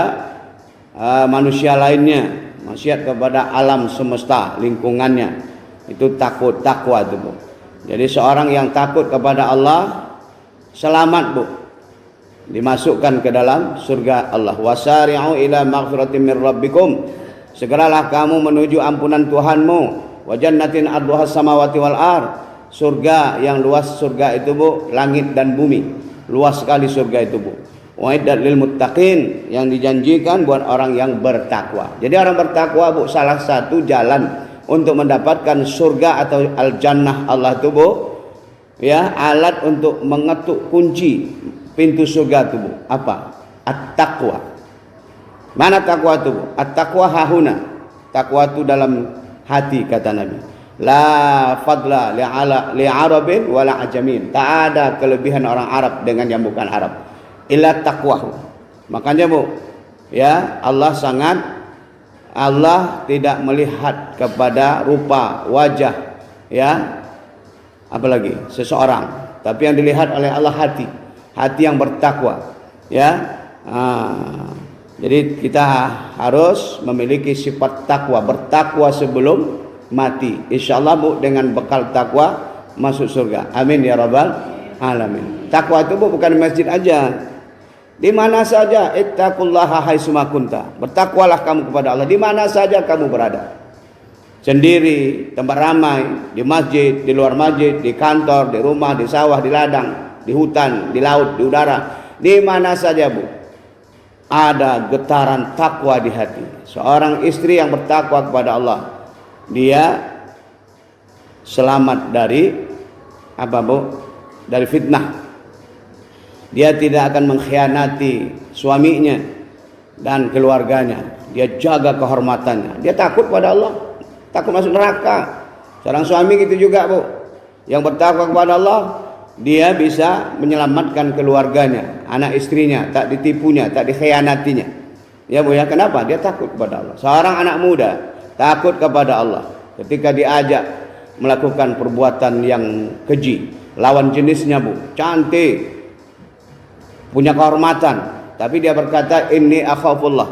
manusia lainnya, maksiat kepada alam semesta lingkungannya. Itu takwa itu Bu. Jadi seorang yang takut kepada Allah selamat Bu, dimasukkan ke dalam surga Allah. Wasari'u ila maghfiratin min rabbikum, segeralah kamu menuju ampunan Tuhanmu. Wa jannatin arduha samawati wal ard, surga yang luas. Surga itu Bu, langit dan bumi, luas sekali surga itu Bu. Wa'iddat lil muttaqin, yang dijanjikan buat orang yang bertakwa. Jadi orang bertakwa Bu, salah satu jalan untuk mendapatkan surga atau al-jannah Allah itu Bu, ya, alat untuk mengetuk kunci pintu surga itu Bu, apa? At-taqwa. Mana takwa itu Bu? At-taqwa hahuna. Takwa itu dalam hati kata Nabi. La fadla li arabin wala ajamin. Tak ada kelebihan orang Arab dengan yang bukan Arab. Illa taqwahu. Makanya Bu, ya, Allah tidak melihat kepada rupa, wajah, ya, apalagi seseorang, tapi yang dilihat oleh Allah hati yang bertakwa. Ya. Jadi kita harus memiliki sifat takwa, bertakwa sebelum mati. Insyaallah Bu, dengan bekal takwa masuk surga. Amin ya rabbal alamin. Takwa itu Bu, bukan di masjid aja. Di mana saja, ittaqullaha haitsuma kunta. Bertakwalah kamu kepada Allah di mana saja kamu berada. Sendiri, tempat ramai, di masjid, di luar masjid, di kantor, di rumah, di sawah, di ladang, di hutan, di laut, di udara, di mana saja Bu, ada getaran takwa di hati. Seorang istri yang bertakwa kepada Allah, dia selamat dari apa Bu? Dari fitnah. Dia tidak akan mengkhianati suaminya dan keluarganya. Dia jaga kehormatannya. Dia takut pada Allah, takut masuk neraka. Seorang suami gitu juga Bu, yang bertakwa kepada Allah, dia bisa menyelamatkan keluarganya, anak istrinya, tak ditipunya, tak dikhianatinya. Ya Bu ya, kenapa? Dia takut kepada Allah. Seorang anak muda takut kepada Allah ketika diajak melakukan perbuatan yang keji, lawan jenisnya Bu, cantik, punya kehormatan, tapi dia berkata inni akhafullah.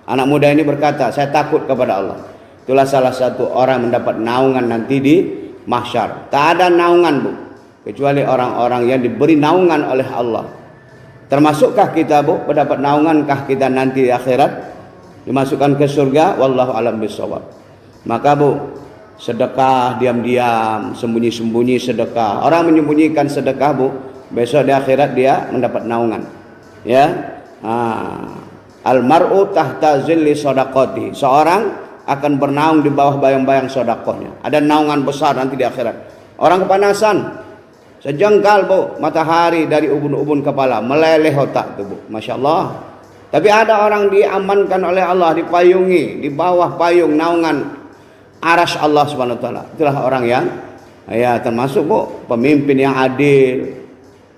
Anak muda ini berkata, saya takut kepada Allah. Itulah salah satu orang mendapat naungan nanti di mahsyar. Tak ada naungan Bu, kecuali orang-orang yang diberi naungan oleh Allah. Termasukkah kita Bu, mendapat naungankah kita nanti di akhirat, dimasukkan ke surga? Wallahu alam bisawab. Maka Bu, sedekah diam-diam, sembunyi-sembunyi sedekah. Orang menyembunyikan sedekah Bu, besok di akhirat dia mendapat naungan. Ya, almar'u tahta zilli shadaqati. Seorang akan bernaung di bawah bayang-bayang sedekahnya. Ada naungan besar nanti di akhirat. Orang kepanasan, sejengkal Bu, matahari dari ubun-ubun kepala, meleleh otak itu Bu, masya Allah. Tapi ada orang diamankan oleh Allah, dipayungi di bawah payung naungan arasy Allah Subhanahu wa taala. Itulah orang yang ya termasuk Bu, pemimpin yang adil,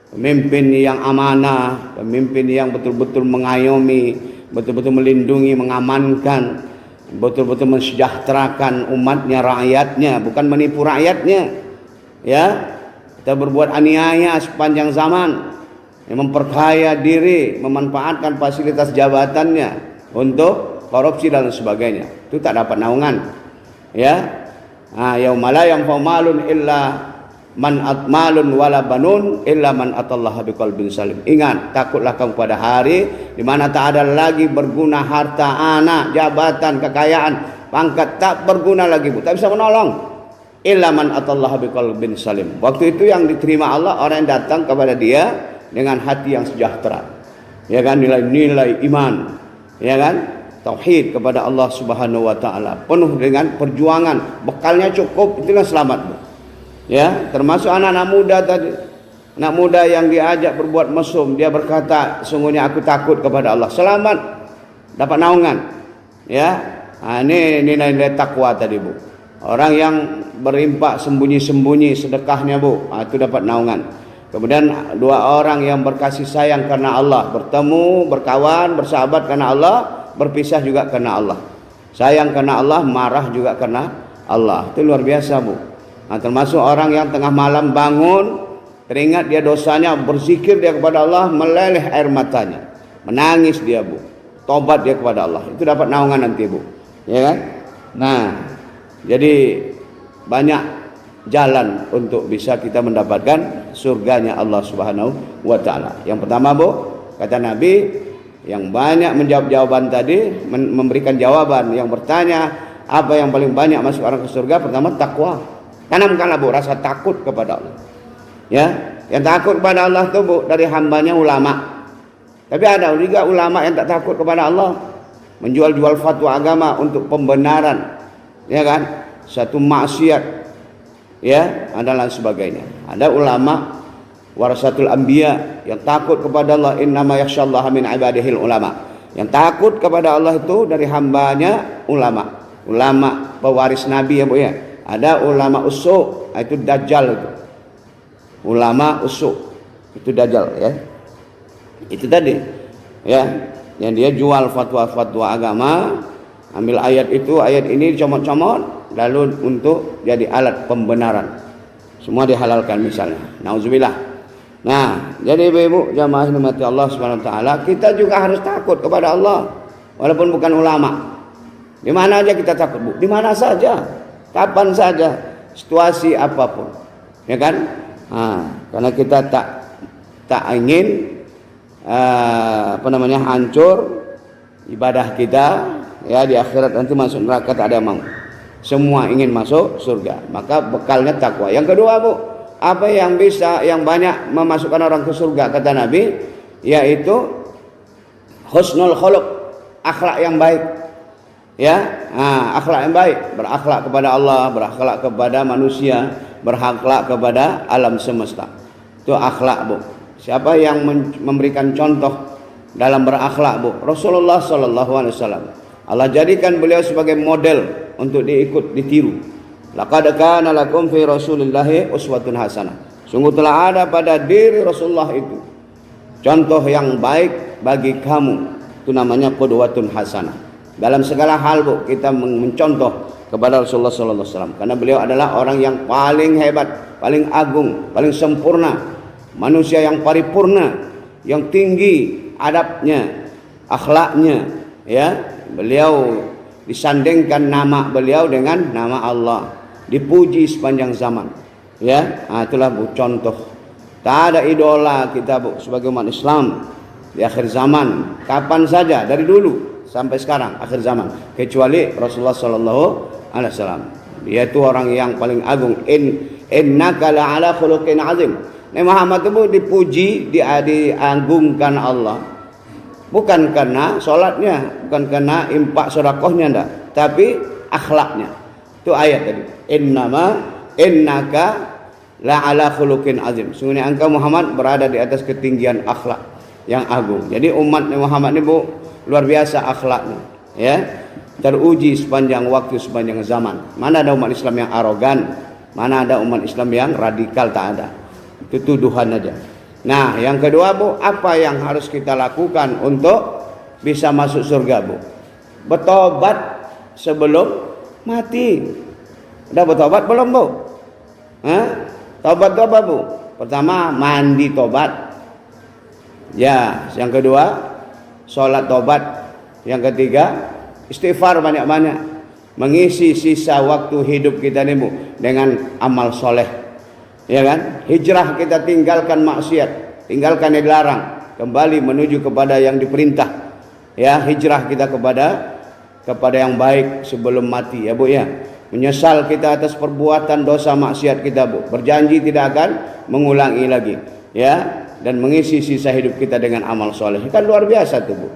pemimpin yang amanah, pemimpin yang betul-betul mengayomi, betul-betul melindungi, mengamankan, betul-betul mensejahterakan umatnya, rakyatnya, bukan menipu rakyatnya. Ya, kita berbuat aniaya sepanjang zaman, yang memperkaya diri, memanfaatkan fasilitas jabatannya untuk korupsi dan sebagainya. Itu tak dapat naungan. Ya, yaumala yanfa'u malun illa man atmalun wala banun illa man atallaha biqalbin salim. Ingat, takutlah kamu pada hari di mana tak ada lagi berguna harta, anak, jabatan, kekayaan, pangkat, tak berguna lagi Bu, tak bisa menolong. Illa man atallaha biqalbin salim. Waktu itu yang diterima Allah orang yang datang kepada dia dengan hati yang sejahtera. Ya kan, nilai-nilai iman, ya kan? Tauhid kepada Allah Subhanahu wa taala, penuh dengan perjuangan, bekalnya cukup, itulah selamat Bu. Ya, termasuk anak-anak muda tadi. Anak muda yang diajak berbuat mesum, dia berkata, sungguhnya aku takut kepada Allah. Selamat, dapat naungan. Ya, ini nilai-nilai takwa tadi Bu. Orang yang berimpak sembunyi-sembunyi sedekahnya Bu, itu dapat naungan. Kemudian dua orang yang berkasih sayang karena Allah, bertemu, berkawan, bersahabat karena Allah, berpisah juga karena Allah. Sayang karena Allah, marah juga karena Allah. Itu luar biasa Bu. Termasuk orang yang tengah malam bangun, teringat dia dosanya, berzikir dia kepada Allah, meleleh air matanya, menangis dia Bu, tobat dia kepada Allah. Itu dapat naungan nanti Bu, ya kan? Nah, jadi banyak jalan untuk bisa kita mendapatkan surganya Allah Subhanahu wa taala. Yang pertama Bu, kata Nabi, yang banyak menjawab jawaban tadi, memberikan jawaban, yang bertanya apa yang paling banyak masuk orang ke surga, pertama takwa. Tanamkanlah Bu rasa takut kepada Allah. Ya, yang takut kepada Allah itu Bu dari hambanya ulama. Tapi ada juga ulama yang tak takut kepada Allah, menjual-jual fatwa agama untuk pembenaran, ya kan? Satu maksiat, ya, dan lain sebagainya. Ada ulama warasatul anbiya yang takut kepada Allah, innama yakhsyallaha min ibadihil ulama. Yang takut kepada Allah itu dari hambanya ulama. Ulama pewaris Nabi ya Bu ya. Ada ulama usuk, itu dajjal itu. Ulama usuk, itu dajjal ya. Itu tadi ya, yang dia jual fatwa-fatwa agama, ambil ayat itu, ayat ini dicomot-comot, lalu untuk jadi alat pembenaran. Semua dihalalkan misalnya. Nauzubillah. Nah, jadi ibu-ibu jamaah rahmati Allah Subhanahu wa taala, kita juga harus takut kepada Allah walaupun bukan ulama. Di mana aja kita takut, Bu. Di mana saja, kapan saja, situasi apapun. Ya kan? Karena kita tak ingin hancur ibadah kita ya di akhirat, nanti masuk neraka tak ada yang mau. Semua ingin masuk surga. Maka bekalnya takwa. Yang kedua, Bu, apa yang banyak memasukkan orang ke surga kata Nabi, yaitu husnul khuluq, akhlak yang baik. Ya, akhlak yang baik, berakhlak kepada Allah, berakhlak kepada manusia, berakhlak kepada alam semesta. Itu akhlak, Bu. Siapa yang memberikan contoh dalam berakhlak, Bu? Rasulullah sallallahu alaihi wasallam. Allah jadikan beliau sebagai model untuk ditiru. Laqad kana lakum fi Rasulillahi uswatun hasanah. Sungguh telah ada pada diri Rasulullah itu contoh yang baik bagi kamu. Itu namanya qudwatun hasanah. Dalam segala hal, Bu, kita mencontoh kepada Rasulullah sallallahu alaihi wasallam karena beliau adalah orang yang paling hebat, paling agung, paling sempurna, manusia yang paripurna, yang tinggi adabnya, akhlaknya, ya. Beliau disandingkan nama beliau dengan nama Allah, dipuji sepanjang zaman, ya. Itulah, Bu, contoh. Tak ada idola kita, Bu, sebagai umat Islam di akhir zaman, kapan saja, dari dulu sampai sekarang akhir zaman, kecuali Rasulullah sallallahu alaihi wasallam. Dia itu orang yang paling agung. Innaka la'ala khuluqin azim. Nabi Muhammad itu dipuji, diagungkan Allah, bukan karena sholatnya, bukan karena impak sedekahnya, enggak, tapi akhlaknya. Itu ayat tadi. Innaka la'ala khuluqin azim. Sungguhnya engkau Muhammad berada di atas ketinggian akhlak yang agung. Jadi umat Muhammad ini, Bu, luar biasa akhlaknya, ya. Teruji sepanjang waktu, sepanjang zaman. Mana ada umat Islam yang arogan, mana ada umat Islam yang radikal, tak ada. Itu tuduhan aja. Nah, yang kedua, Bu, apa yang harus kita lakukan untuk bisa masuk surga, Bu? Bertobat sebelum mati. Udah bertobat belum, Bu? Tobat itu apa, Bu? Pertama, mandi tobat. Ya, yang kedua, sholat tobat. Yang ketiga, istighfar banyak-banyak. Mengisi sisa waktu hidup kita ini, Bu, dengan amal soleh. Ya kan? Hijrah, kita tinggalkan maksiat, tinggalkan yang dilarang, kembali menuju kepada yang diperintah. Ya, hijrah kita kepada yang baik sebelum mati, ya, Bu, ya. Menyesal kita atas perbuatan dosa maksiat kita, Bu. Berjanji tidak akan mengulangi lagi, ya. Dan mengisi sisa hidup kita dengan amal soleh. Kan luar biasa tuh, Bu.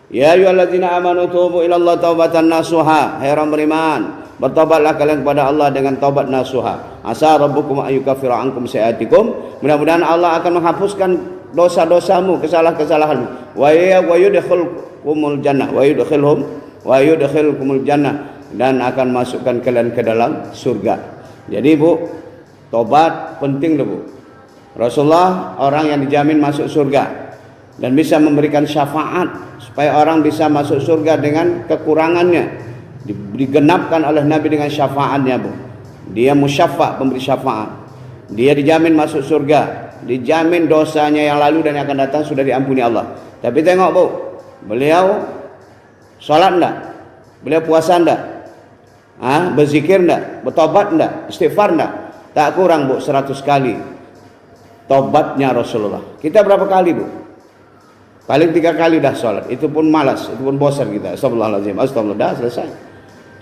Ya ayyuhalladzina amanu tubu ilallah taubatan nasuha. Hai orang beriman, bertobatlah kalian kepada Allah dengan taubat nasuha. Asa rabbukum ayyukaffira ankum sayiatikum. Mudah-mudahan Allah akan menghapuskan dosa-dosamu, kesalahan-kesalahanmu. Wa yudkhilkumul jannah, wa yudkhilkumul jannah, dan akan masukkan kalian ke dalam surga. Jadi, Bu, tobat penting loh, Bu. Rasulullah orang yang dijamin masuk surga dan bisa memberikan syafaat supaya orang bisa masuk surga dengan kekurangannya, digenapkan oleh Nabi dengan syafaatnya, Bu. Dia musyafa', pemberi syafaat. Dia dijamin masuk surga, dijamin dosanya yang lalu dan yang akan datang sudah diampuni Allah. Tapi tengok, Bu, beliau sholat enggak? Beliau puasa enggak? Berzikir enggak? Bertobat enggak? Istighfar enggak? Tak kurang, Bu, 100 kali tobatnya Rasulullah. Kita berapa kali, Bu? Paling 3 kali dah sholat. Itu pun malas, itu pun bosan kita. Astagfirullahaladzim, astagfirullah, dah selesai.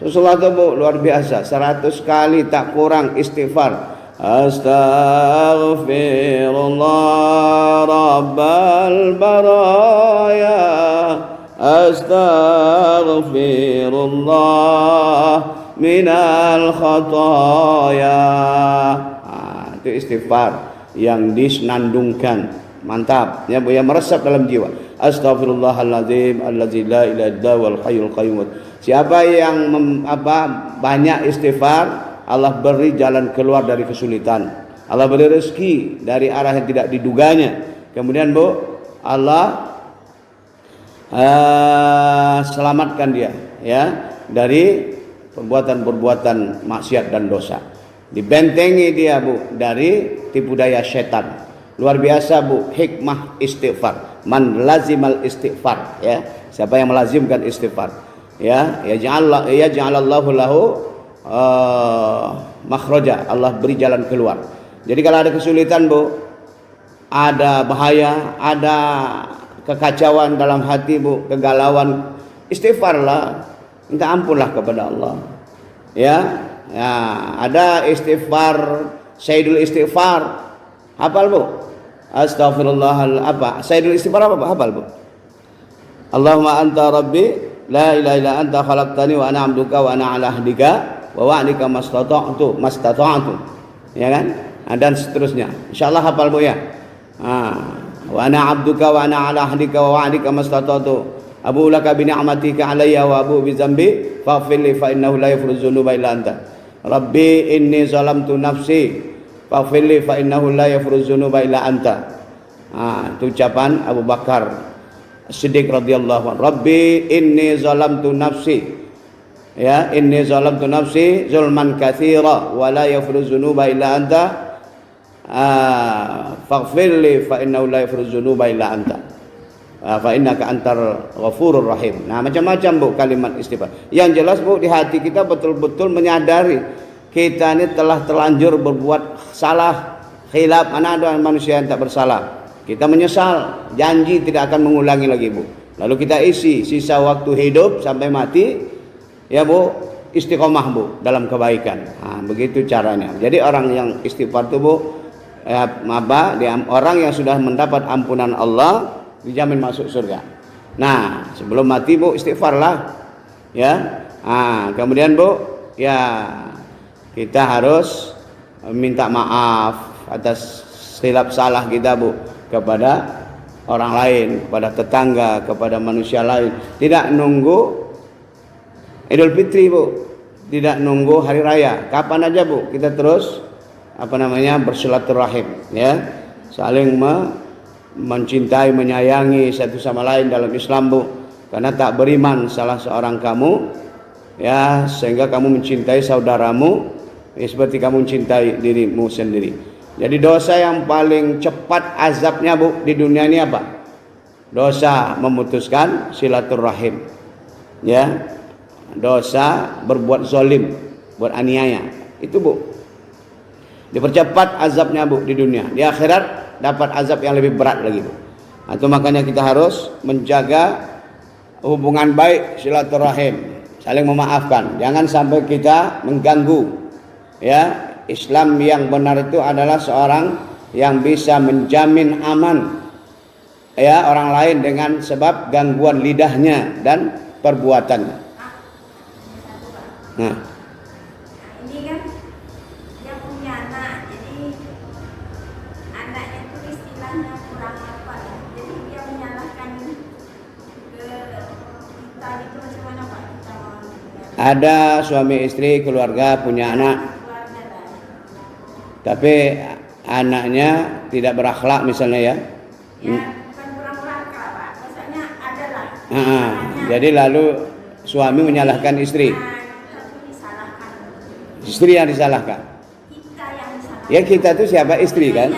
Rasulullah itu, Bu, luar biasa. 100 kali tak kurang istighfar. Astaghfirullah rabbal baraya, astaghfirullah minal khataya. Itu istighfar yang disenandungkan, mantap, ya, Bu, yang meresap dalam jiwa. Astaghfirullahaladzim allazi la ilaha illa huwal hayyul qayyum. Siapa yang banyak istighfar, Allah beri jalan keluar dari kesulitan, Allah beri rezeki dari arah yang tidak diduganya. Kemudian, Bu, Allah selamatkan dia, ya, dari perbuatan-perbuatan maksiat dan dosa. Dibentengi dia, Bu, dari tipu daya setan. Luar biasa Bu, hikmah istighfar. Man lazimal istighfar, ya. Siapa yang melazimkan istighfar, ya, yaj'alallahu lahu makhraja. Allah beri jalan keluar. Jadi kalau ada kesulitan Bu, ada bahaya, ada kekacauan dalam hati Bu, kegalauan, istighfarlah, minta ampunlah kepada Allah. Ya, ada istighfar, Sayyidul Istighfar. Hafal Bu? Astaghfirullah apa? Sayyidul Istighfar apa? Hafal Bu? Allahumma anta rabbi la ilaha illa anta khalaqtani wa ana 'abduka wa ana 'ala ahdika wa wa'dika mastata'tu. Ya kan? Dan seterusnya. Insyaallah hafal Bu ya. Wa ana 'abduka wa ana 'ala ahdika wa wa'dika mastata'tu. Abu laka bi ni'matika 'alayya wa abu bi dzambi faghfir li fa innahu la yaghfiru dzunuba illa anta. Rabbi inni zalamtu nafsi faghfir li fa innahu la yaghfiru dzunuba illa anta. Itu ucapan Abu Bakar Siddiq radhiyallahu anhu. Rabbi inni zalamtu nafsi, ya, inni zalamtu nafsi zulman katsira wa la yaghfiru dzunuba illa anta faghfir li fa innahu la yaghfiru dzunuba illa anta fa innaka antal ghafurur rahim. Nah, macam-macam Bu kalimat istighfar. Yang jelas Bu, di hati kita betul-betul menyadari kita ini telah terlanjur berbuat salah, khilaf. Mana ada manusia yang tak bersalah. Kita menyesal, janji tidak akan mengulangi lagi Bu. Lalu kita isi sisa waktu hidup sampai mati, ya Bu, istiqomah Bu dalam kebaikan. Begitu caranya. Jadi orang yang istighfar itu Bu, orang yang sudah mendapat ampunan Allah dijamin masuk surga. Nah, sebelum mati Bu istighfarlah, ya. Kemudian Bu, ya, kita harus minta maaf atas silap salah kita Bu, kepada orang lain, kepada tetangga, kepada manusia lain. Tidak nunggu Idul Fitri Bu, tidak nunggu hari raya. Kapan aja Bu, kita terus bersilaturahim, ya, saling mencintai, menyayangi satu sama lain dalam Islam Bu. Karena tak beriman salah seorang kamu, ya, sehingga kamu mencintai saudaramu seperti kamu mencintai dirimu sendiri. Jadi dosa yang paling cepat azabnya Bu di dunia ini apa? Dosa memutuskan silaturahim, ya, dosa berbuat zalim, buat aniaya. Itu Bu, dipercepat azabnya Bu di dunia. Di akhirat dapat azab yang lebih berat lagi Bu. Itu makanya kita harus menjaga hubungan baik, silaturahim, saling memaafkan. Jangan sampai kita mengganggu, ya. Islam yang benar itu adalah seorang yang bisa menjamin aman, ya, orang lain dengan sebab gangguan lidahnya dan perbuatannya. Nah, ini kan dia punya anak, jadi anaknya itu istilahnya kurang apa ya, jadi dia menyalahkan ke kita itu macam mana Pak? Kita ada suami istri, keluarga, punya anak, tapi anaknya tidak berakhlak misalnya, ya. Bukan kurang berakhlak Pak, maksudnya adalah. Jadi lalu suami menyalahkan istri. Disalahkan. Istri yang disalahkan. Kita yang disalahkan. Ya, kita itu siapa? Istri kan?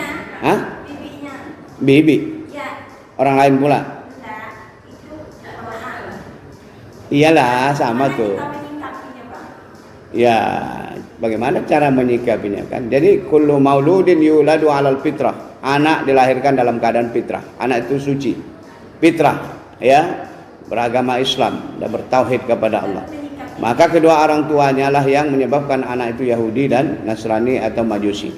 Bibinya. Bibi. Ya. Orang lain pula. Enggak, itu maaf. Iyalah, sama tuh. Kita menyikapinya Pak. Ya, bagaimana cara menyikapinya kan? Jadi kullu mauludin yuladu 'alal fitrah. Anak dilahirkan dalam keadaan fitrah. Anak itu suci. Fitrah, ya, beragama Islam dan bertauhid kepada Allah. Maka kedua orang tuanya lah yang menyebabkan anak itu Yahudi dan Nasrani atau Majusi.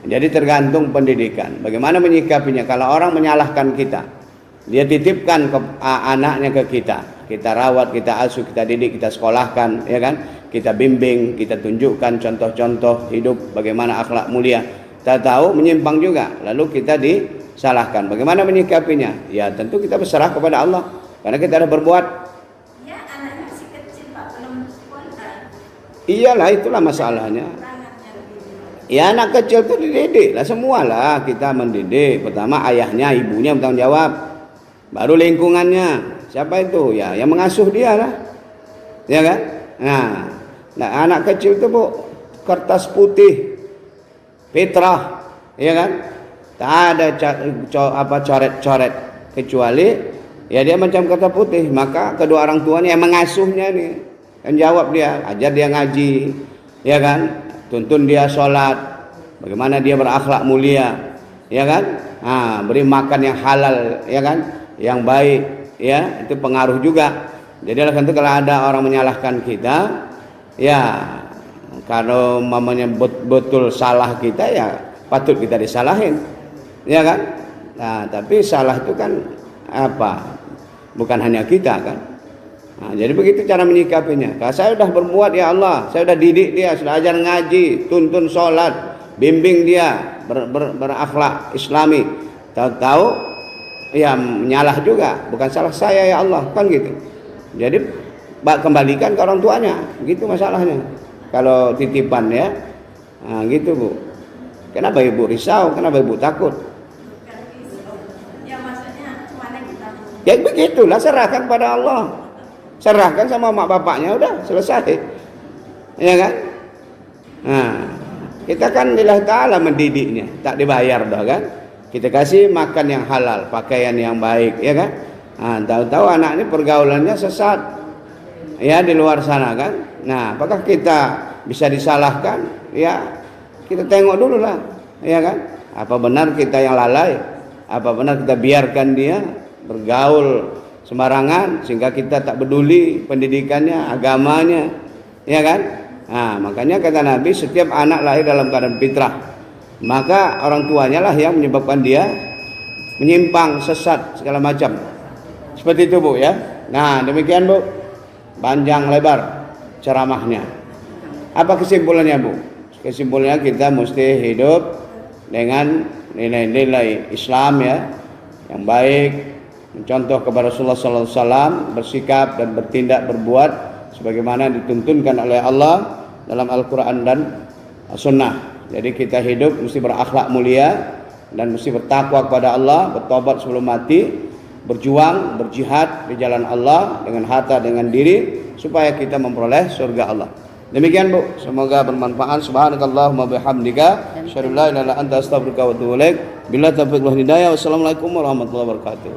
Jadi tergantung pendidikan. Bagaimana menyikapinya? Kalau orang menyalahkan kita, dia titipkan anaknya ke kita. Kita rawat, kita asuh, kita didik, kita sekolahkan, ya kan? Kita bimbing, kita tunjukkan contoh-contoh hidup bagaimana akhlak mulia. Kita tahu menyimpang juga, lalu kita disalahkan. Bagaimana menyikapinya? Ya tentu kita berserah kepada Allah, karena kita ada berbuat. Ya, anaknya masih kecil Pak, belum sekolah. Iyalah, itulah masalahnya. Ya, anak kecil itu dididik lah, semualah kita mendidik. Pertama ayahnya, ibunya bertanggung jawab. Baru lingkungannya. Siapa itu? Ya, yang mengasuh dia lah. Ya kan? Nah, anak kecil itu Bu, kertas putih, fitrah, ya kan? Tak ada coret-coret kecuali ya dia macam kata putih. Maka kedua orang tuanya yang mengasuhnya nih, yang jawab dia, ajar dia ngaji, ya kan, tuntun dia sholat, bagaimana dia berakhlak mulia, ya kan, beri makan yang halal, ya kan, yang baik, ya itu pengaruh juga. Jadi oleh karena itu kalau ada orang menyalahkan kita, ya kalau mamanya betul salah kita, ya patut kita disalahin, ya kan. Nah tapi salah itu kan apa? Bukan hanya kita kan. Nah, jadi begitu cara menyikapinya. Kalau saya sudah berbuat ya Allah, saya sudah didik dia, sudah ajar ngaji, tuntun sholat, bimbing dia berakhlak Islami. Tahu-tahu ya menyalah juga, bukan salah saya ya Allah, kan gitu. Jadi kembalikan ke orang tuanya, gitu masalahnya. Kalau titipan ya, nah, gitu Bu. Kenapa ibu risau? Kenapa ibu takut? Ya maksudnya kemana kita? Ya begitulah, serahkan pada Allah. Serahkan sama mak bapaknya, udah selesai. Ya kan? Nah, kita kan lillahi ta'ala mendidiknya, tak dibayar dah kan? Kita kasih makan yang halal, pakaian yang baik, ya kan? Nah, tahu-tahu anak ini pergaulannya sesat. Ya di luar sana kan. Nah, apakah kita bisa disalahkan? Ya, kita tengok dulu lah, ya kan? Apa benar kita yang lalai? Apa benar kita biarkan dia bergaul sembarangan sehingga kita tak peduli pendidikannya, agamanya, ya kan? Nah, makanya kata Nabi, setiap anak lahir dalam keadaan fitrah, maka orang tuanya lah yang menyebabkan dia menyimpang, sesat, segala macam. Seperti itu Bu ya. Nah demikian Bu, panjang lebar ceramahnya. Apa kesimpulannya Bu? Kesimpulannya kita mesti hidup dengan nilai-nilai Islam ya, yang baik, mencontoh kepada Rasulullah SAW, bersikap dan bertindak berbuat sebagaimana dituntunkan oleh Allah dalam Al-Quran dan Sunnah. Jadi kita hidup mesti berakhlak mulia dan mesti bertakwa kepada Allah, bertobat sebelum mati, berjuang, berjihad di jalan Allah dengan harta, dengan diri, supaya kita memperoleh surga Allah. Demikian Bu, semoga bermanfaat. Subhanakallahumma bihamdika, asyhadu an la ilaha illa anta, astaghfiruka wa atubu ilaik. Billahi taufiq wal hidayah. Wassalamualaikum warahmatullahi wabarakatuh.